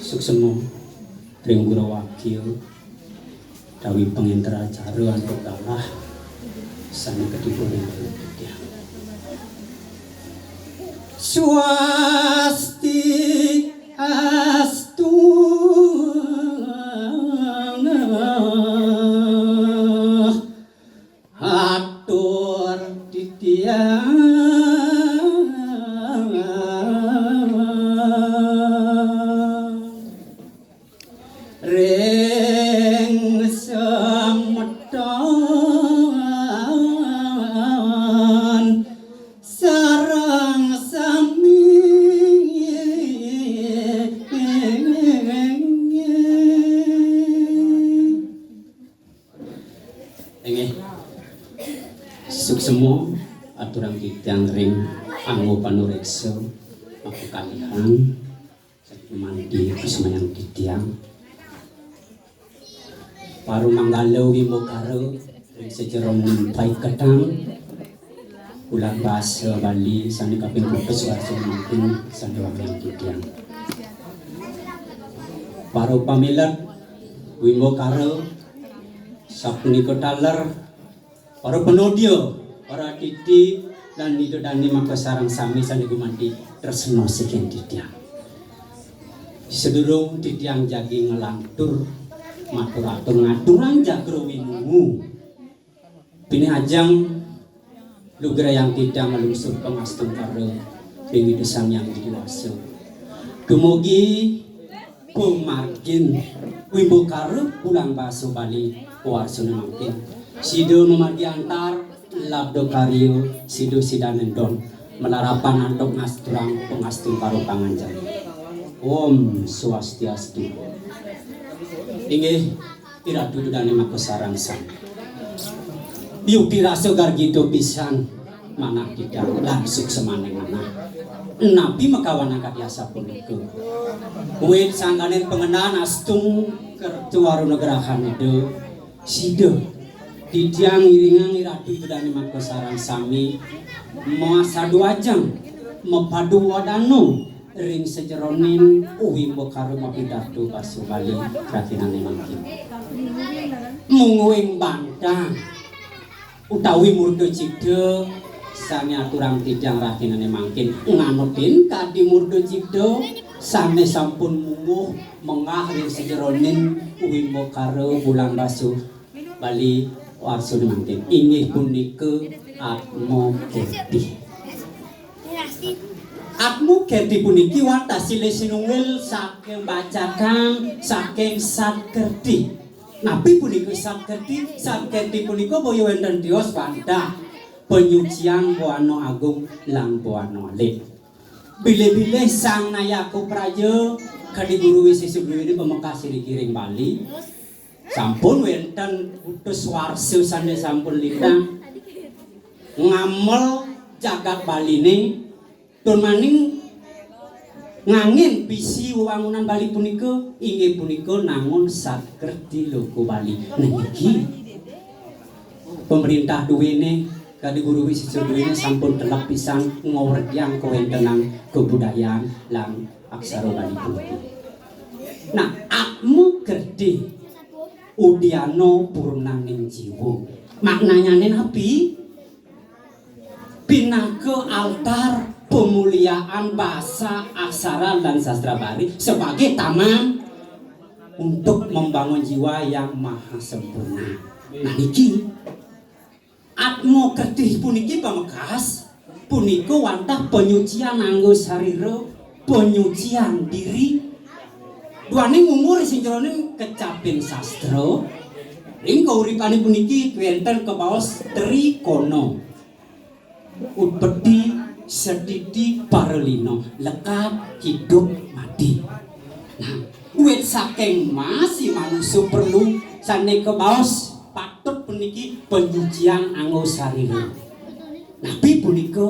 suksemo ring guru wakil dawi pengintra acara untuk galah sani ketipu ring dia swasti astu atur titiang ring semeton sarang sami suksemo aturan kitang ring anggo panurekso aku kalihan mandi kesemayang titiang paru manggalo wimo karo sejeron nimpai ketang ulang bahasa Bali sani kaping kupes warso mungkin sani wakil titiang paru pamilat wimo karo sapuni kotaler para penodio para titi dan itu dani maka sarang sami sani gumanti tresno sekian titiang sedurung titiang jagi ngelantur matur-atur ngaturan jagro winungu bini ajang lugra yang tidak melungsur pengastung karo bingi desang yang diwaso dumugi pumargin wimbo karo pulang baso Bali warso mangkin sido nomor diantar labdo karyo sido sidanendon melarapan antok ngasturang pengastung karo panganjani Om Swastiastu inggih iratu dudane maka sarang sang yuk dirasa gargito pisan mana tidak langsung semaneng mana nabi makawan akadiasa punika wit sangganen pengenaan astung kertuaru negarahan itu sido titiang iringang iratu dudane maka sarang sami masa 2 jam mepadu wadano ring sejeronin wimbo karo mapidato baso Bali ratinane mangkin munguing bantang utawi murdo cipdo sane aturang tidang ratinane mangkin nganotin kadi murdo cipdo sane sampun munguh mengah ring sejeronin wimbo karo bulan baso Bali warso mangkin inggih punika atmo keti Atmu kerti puniki watasile sinungil saking bacakan saking satkerti napi puniki satkerti puniko boyo wenten dios wanda penyucian boano agung lang boano alit bile-bile sang nayaku prajo kadi guru wisi sebelum pemekas kiring Bali sampun wenten utus warsu sande sampun lintang ngamel jagat Bali nih Don maning ngangin bisi wangunan Bali punika inggih punika nangun satkerti loko Bali niki pemerintah duwene kadi guru wisiso duwene sampun telak pisan ngordyang kawentenan kebudayaan lan aksara Bali punika nah atmu gede udiano purnaning jiwa maknanya nabi pinaka altar pemuliaan bahasa aksara dan sastra Bali sebagai taman untuk membangun jiwa yang maha sempurna. Nah niki atmo kertih puniki pamekas punika wantah penyucian anggo sarira penyucian diri duane ngumur sing jroning kecapin sastra ing kauripane puniki wonten kebaos trikono upeti sedidi parelino lekat hidup mati nah wit saking masih manusia perlu sane kebaos patut puniki penyucian anggo sarira nabi punika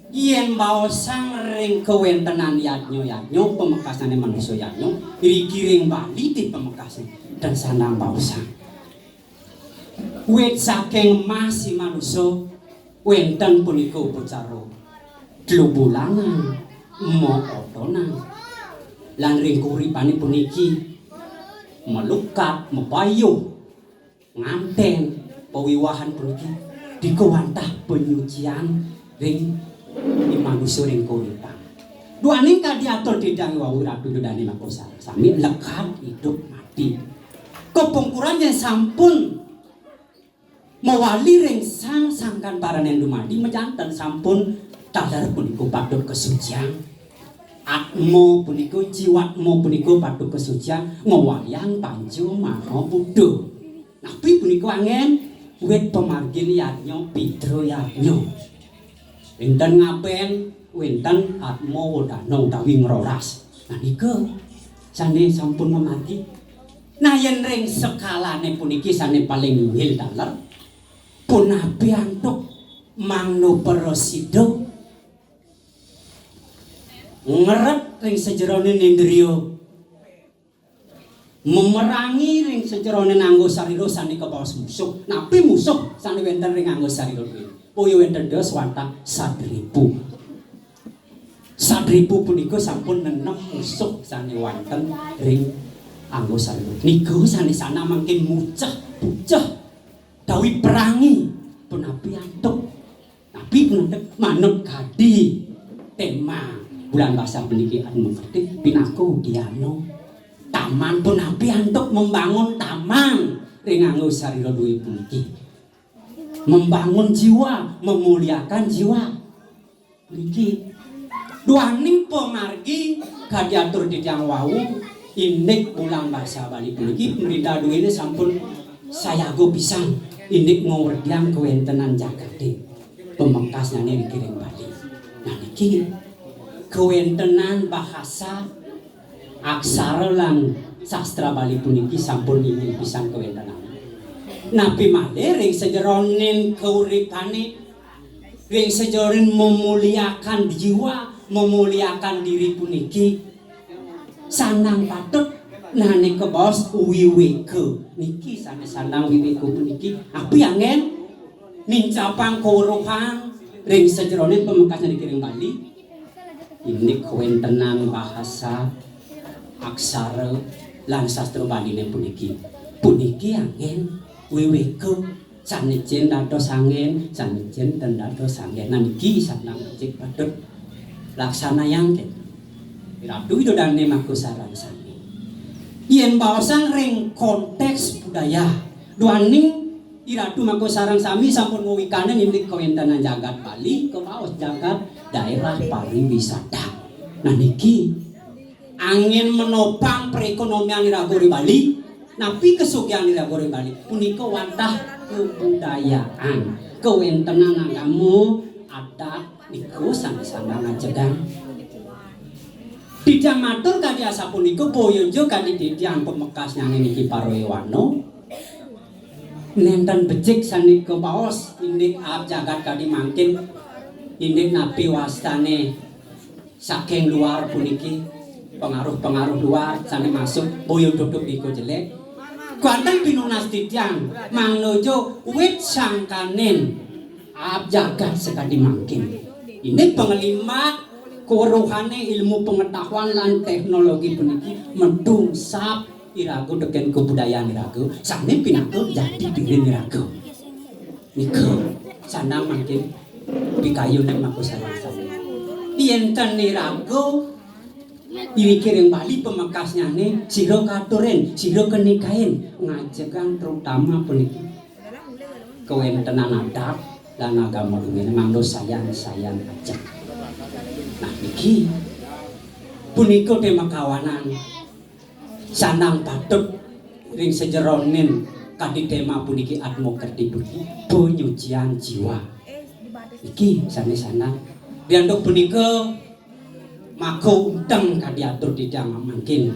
yen baosang ring kewentenan yadnyo pemekasane manusia yadnyo iri-giring Bali di pemekasan dan sanang baosang wit saking masih manusia wenten punika upacara dlubulangan mo otonan lan ring kuripane puniki melukat mepayu nganten pawiwahan puniki dikawantah penyucian ring manusia ring kuripan duaning kadiatur didang wau ratu dudane makosar sami lekat hidup mati kepungkuran yang sampun mewali ring sang sangkan paranen dumadi mejanten sampun dalar punika patut kesucian atmo punika jiwatmo punika patut kesucian ngewayang panjo maha Buddha napi punika angen wit pemargin yarnya pidro yarnya wenten ngaben wenten atmo wedana utawi ngroras nah nika sane sampun memargi nah yen ring sekalane puniki sane paling inggil dalar punapi antuk mangno perosido ngeret ring sejerone nindriyo memerangi ring sejerone nganggo sarira sane kepaos musuh napi musuh sane wenten ring nganggo sarira kuwi poyo wenten dos wantah 1000 punika sampun nenem musuh sane wonten ring anggo sarira niku sane sana mangkin mucah bucah dawi perangi punapi antuk napi punandeg manut kadi tema bulan bahasa pendidikan mengerti pinaku diano taman punapi antuk membangun taman ring nganggo sarira duwe puniki membangun jiwa memuliakan jiwa puniki duaning pemargi kadiatur didang wau indik bulan bahasa Bali puniki pemerintah duwe sampun sayago pisan indik ngawerdang kewentenan Jakarta pemengkasnya nih dikirim Bali nah niki kewentenan bahasa aksara lan sastra Bali puniki sampun ingin pisan kewentenan napi malih ring sejeroning keuripane ring sejeroning memuliakan jiwa memuliakan diri puniki sanang patut nah nika bos wiweke niki sanang wiweke puniki api angen nincapang keuruhan ring sejeroning pemekasnya dikirim Bali ini kewentenan bahasa aksara lan sastra Bali puniki angen wiweke sanejen dados angen sanejen dados angen niki sanang cek patut laksana yang Ratu itu dan nemaku saran sami yen baosan ring konteks budaya duaning iratu mako sarang sami sampun ngowikanen indik kewentenan jagat Bali kebaos jagat daerah pariwisata nah niki angin menopang perekonomian iragori Bali napi kesugihan iragori Bali punika wantah kebudayaan kewentenan agama adat niku sana-sana ngajegang Didang matur kadi asapunika boyojo kadi didang pemekasnya niki Paroewano nenten becik sanika paos indik ab jagat kadi mangkin indik napi wastane saking luar puniki pengaruh-pengaruh luar sane masuk boyo duduk iku jelek kuanten pinunas didang mangnojo wit sangkanen ab jagat sekadi mangkin ini pengelimat keweruhane ilmu pengetahuan lan teknologi puniki mendungsap irago deken kebudayaan irago sane pinaku jadi pirin irago niku sanang makin pikayu nek maku sareng sami yen irago ini kiring Bali pemekasnya nih siro katuren siro kenikahin ngajegang terutama puniki kewentenan adat dan agama ini memang sayang aja nah iki punika tema kawanan sanang patut ring sejeronin kadi tema puniki atmo kerti puniki penyucian jiwa iki sana dianduk punika mako udang kadi atur didang mangkin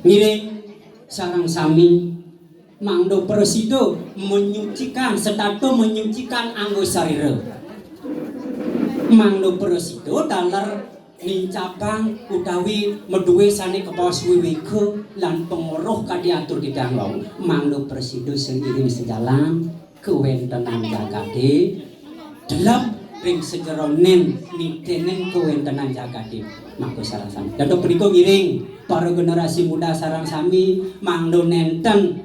ngiring sarang sami mangdo presido menyucikan setato menyucikan anggo sarira mangdo presido dalar nincapang utawi meduwe sane kepaos wiwike lan penguruh kadi atur didang wau mangdo presido seiring sejalan kewentenan jagade delep ring sejeronen nitenen kuwentenan jagadi mangko sarasan. Dados punika ngiring para generasi muda sareng sami mangdo nenten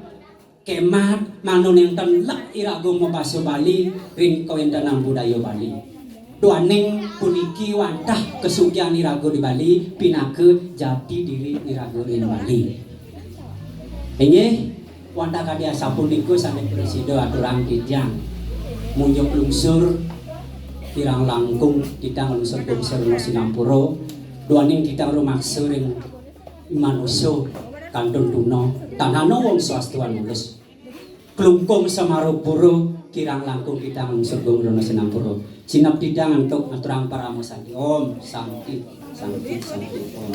kemat mangdo nenten lek irago mapaso Bali ring kawentenan budaya Bali. Duaning puniki wantah kesugihan irago di Bali pinake jati diri irago ing Bali. Inggih wantah kadya sapunika saking presiden aturang kijang munjuk lungsur kirang langkung ditang lungsur Serna Sinampura duaning ditang rumaksa ring manusa kantun tuna tanahna wong swastuan mulus klungkung Samarapura kirang langkung ditang lungsur Serna Sinampura sinap ditang entuk aturang paramosan Om Santi Om.